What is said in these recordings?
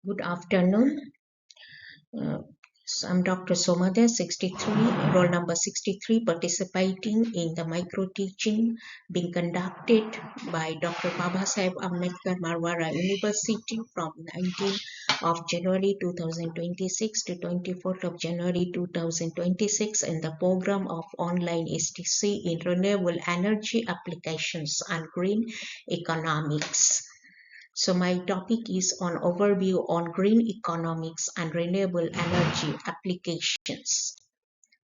Good afternoon. Uh, I'm Dr. Somada, 63, roll number 63, participating in the micro-teaching being conducted by Dr. Babasaheb Ambedkar Marwara University from 19th of January 2026 to 24th of January 2026 in the program of online STC in renewable energy applications and green economics. So my topic is on overview on green economics and renewable energy applications.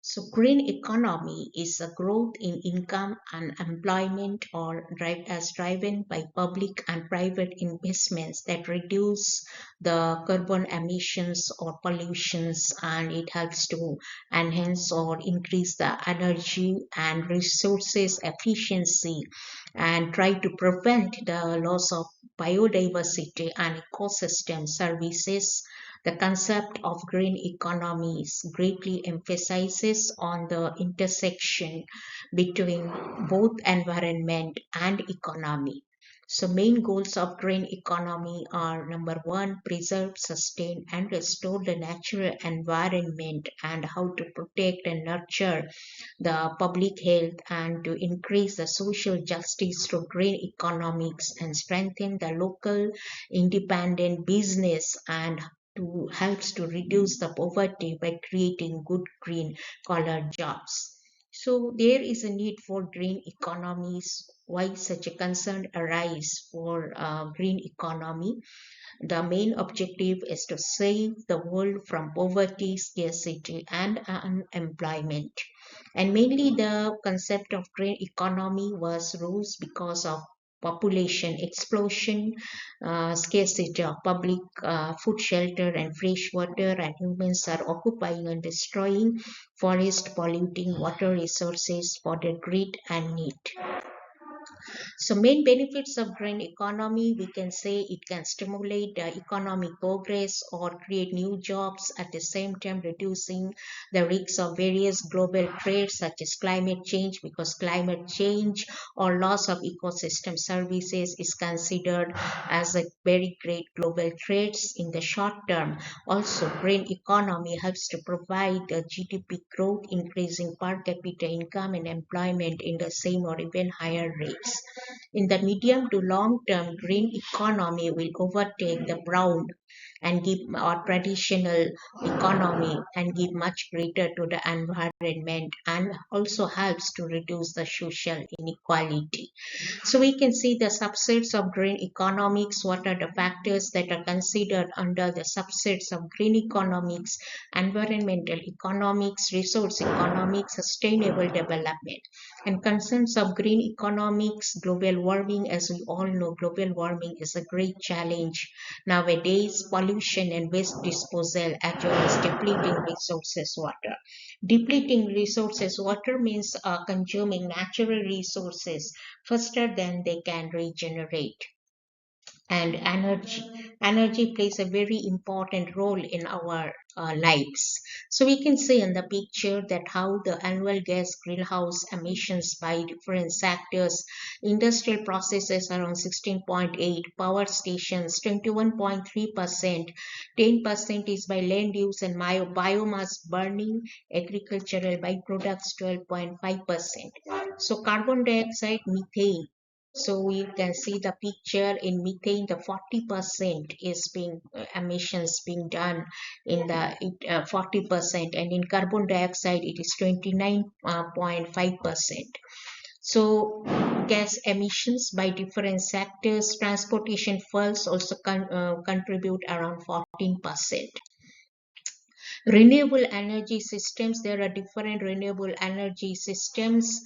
So green economy is a growth in income and employment or driven by public and private investments that reduce the carbon emissions or pollutions, and it helps to enhance or increase the energy and resources efficiency and try to prevent the loss of biodiversity and ecosystem services. The concept of green economies greatly emphasizes on the intersection between both environment and economy. So main goals of green economy are: number one, preserve, sustain and restore the natural environment and how to protect and nurture the public health, and to increase the social justice through green economics and strengthen the local independent business, and to helps to reduce the poverty by creating good green collar jobs. So there is a need for green economies. Why such a concern arise for green economy? The main objective is to save the world from poverty, scarcity, and unemployment. And mainly the concept of green economy was rose because of population explosion, scarcity of public food, shelter, and fresh water, and humans are occupying and destroying forest, polluting water resources for their greed and need. So main benefits of green economy, we can say it can stimulate economic progress or create new jobs, at the same time reducing the risks of various global threats such as climate change, because climate change or loss of ecosystem services is considered as a very great global threats in the short term. Also, green economy helps to provide GDP growth, increasing per capita income and employment in the same or even higher rates. In the medium to long term, green economy will overtake the brown and give our traditional economy and give much greater to the environment, and also helps to reduce the social inequality. So we can see the subsets of green economics. What are the factors that are considered under the subsets of green economics? Environmental economics, resource economics, sustainable development. And concerns of green economics, global warming. As we all know, global warming is a great challenge nowadays. Pollution and waste disposal, as well as depleting resources water. Depleting resources water means consuming natural resources faster than they can regenerate. And energy plays a very important role in our lives. So we can see in the picture that how the annual gas greenhouse emissions by different sectors: industrial processes around 16.8, power stations 21.3%, 10% is by land use and biomass burning, agricultural byproducts 12.5%. So carbon dioxide, methane. So we can see the picture in methane, the 40% is being emissions being done in the 40%, and in carbon dioxide it is 29.5%. So gas emissions by different sectors, transportation fuels also contribute around 14%. Renewable energy systems, there are different renewable energy systems.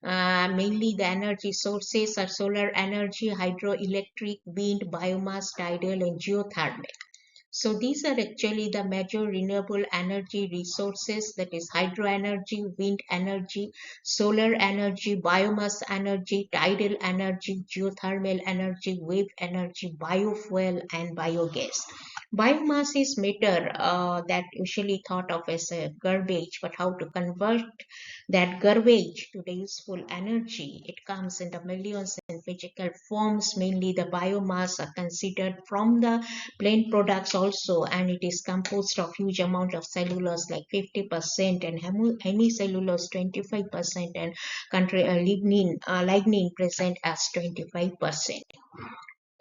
Mainly the energy sources are solar energy, hydroelectric, wind, biomass, tidal, and geothermal. So these are actually the major renewable energy resources, that is hydro energy, wind energy, solar energy, biomass energy, tidal energy, geothermal energy, wave energy, biofuel, and biogas. Biomass is matter that usually thought of as a garbage, but how to convert that garbage to the useful energy. It comes in the millions in physical forms. Mainly the biomass are considered from the plant products also, and it is composed of huge amount of cellulose like 50% and hemicellulose 25% and lignin present as 25%.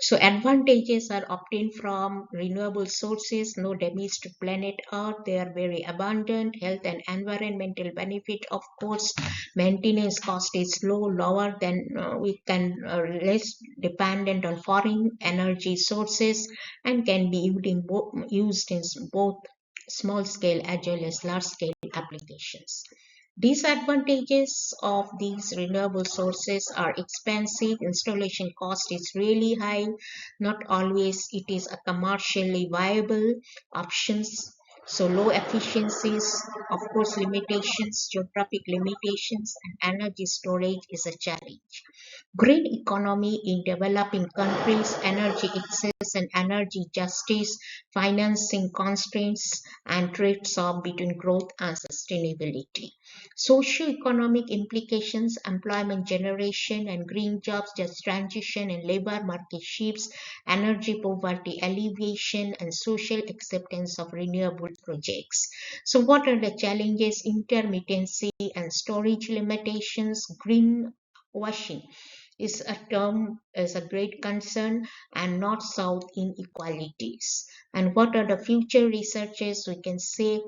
So advantages are obtained from renewable sources, no damage to planet Earth. They are very abundant. Health and environmental benefit, of course. Maintenance cost is lower than we can less dependent on foreign energy sources, and can be used in both small scale as well as large scale applications. Disadvantages of these renewable sources are expensive, installation cost is really high, not always it is a commercially viable options. So low efficiencies, of course limitations, geographic limitations, and energy storage is a challenge. Green economy in developing countries, energy access and energy justice, financing constraints, and trade-off between growth and sustainability. Socio-economic implications, employment generation and green jobs, just transition and labor market shifts, energy poverty alleviation, and social acceptance of renewable projects. So what are the challenges? Intermittency and storage limitations, greenwashing is a great concern, and north-south inequalities. And what are the future researches? We can say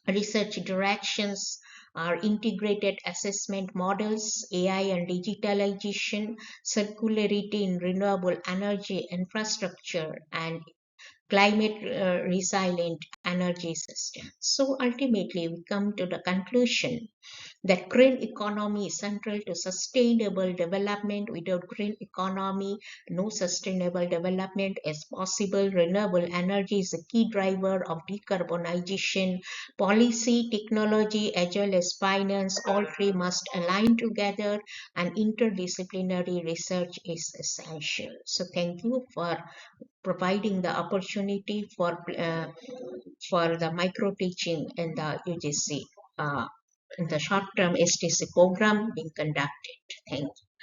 research directions are integrated assessment models, AI and digitalization, circularity in renewable energy infrastructure, and climate resilient energy systems. So ultimately, we come to the conclusion that green economy is central to sustainable development. Without green economy, no sustainable development is possible. Renewable energy is a key driver of decarbonization. Policy, technology, as well as finance, all three must align together, and interdisciplinary research is essential. So thank you for providing the opportunity for the micro teaching in the UGC in the short-term STC program being conducted. Thank you.